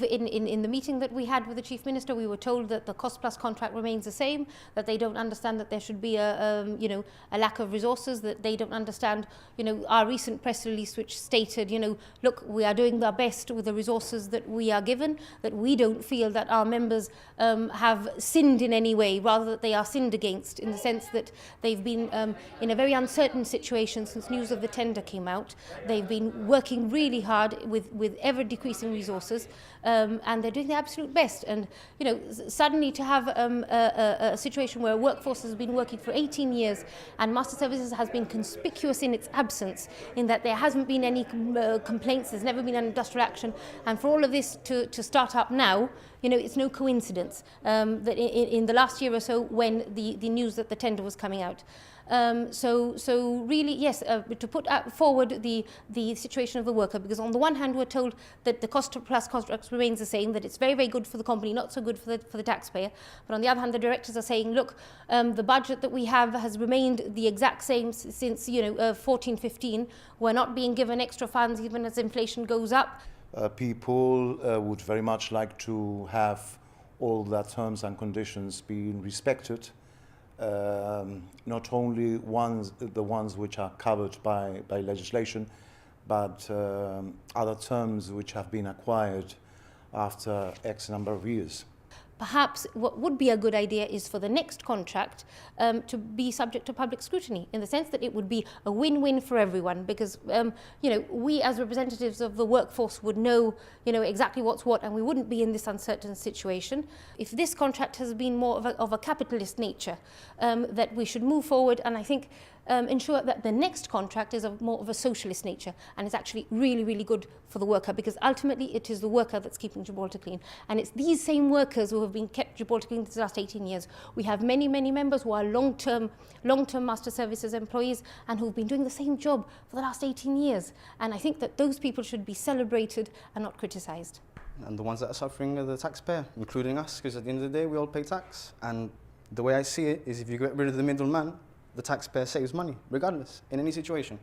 In the meeting that we had with the Chief Minister, we were told that the cost plus contract remains the same, that they don't understand that there should be a lack of resources, that they don't understand, our recent press release which stated, look, we are doing our best with the resources that we are given, that we don't feel that our members have sinned in any way, rather that they are sinned against, in the sense that they've been in a very uncertain situation since news of the tender came out. They've been working really hard with ever decreasing resources. And they're doing their absolute best. And, suddenly to have a situation where a workforce has been working for 18 years and MasterService has been conspicuous in its absence, in that there hasn't been any complaints, there's never been an industrial action, and for all of this to start up now, it's no coincidence that in the last year or so when the news that the tender was coming out. So really, yes, to put forward the situation of the worker, because on the one hand we're told that the cost plus contracts remains the same, that it's very, very good for the company, not so good for the taxpayer. But on the other hand, the directors are saying, look, the budget that we have has remained the exact same since 14-15. We're not being given extra funds even as inflation goes up. People would very much like to have all their terms and conditions being respected. Not only the ones which are covered by legislation, but other terms which have been acquired after X number of years. Perhaps what would be a good idea is for the next contract to be subject to public scrutiny, in the sense that it would be a win-win for everyone, because we as representatives of the workforce would know exactly what's what, and we wouldn't be in this uncertain situation. If this contract has been more of a capitalist nature, that we should move forward, and I think ensure that the next contract is more of a socialist nature, and it's actually really, really good for the worker, because ultimately it is the worker that's keeping Gibraltar clean. And it's these same workers who have been kept Gibraltar clean for the last 18 years. We have many, many members who are long-term MasterServices employees and who've been doing the same job for the last 18 years. And I think that those people should be celebrated and not criticised. And the ones that are suffering are the taxpayer, including us, because at the end of the day we all pay tax. And the way I see it is, if you get rid of the middleman, the taxpayer saves money, regardless, in any situation.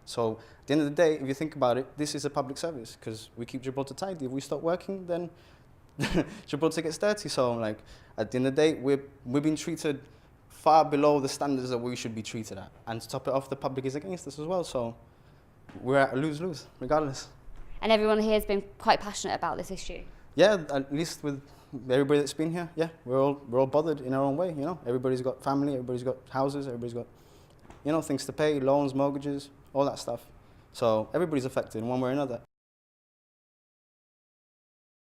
So at the end of the day, if you think about it, this is a public service, because we keep Gibraltar tidy. If we stop working, then Gibraltar gets dirty. So at the end of the day, we're being treated far below the standards that we should be treated at. And to top it off, the public is against us as well. So we're at a lose-lose, regardless. And everyone here has been quite passionate about this issue. Yeah, at least with everybody that's been here, yeah, we're all bothered in our own way, Everybody's got family, everybody's got houses, everybody's got, things to pay, loans, mortgages, all that stuff. So everybody's affected in one way or another.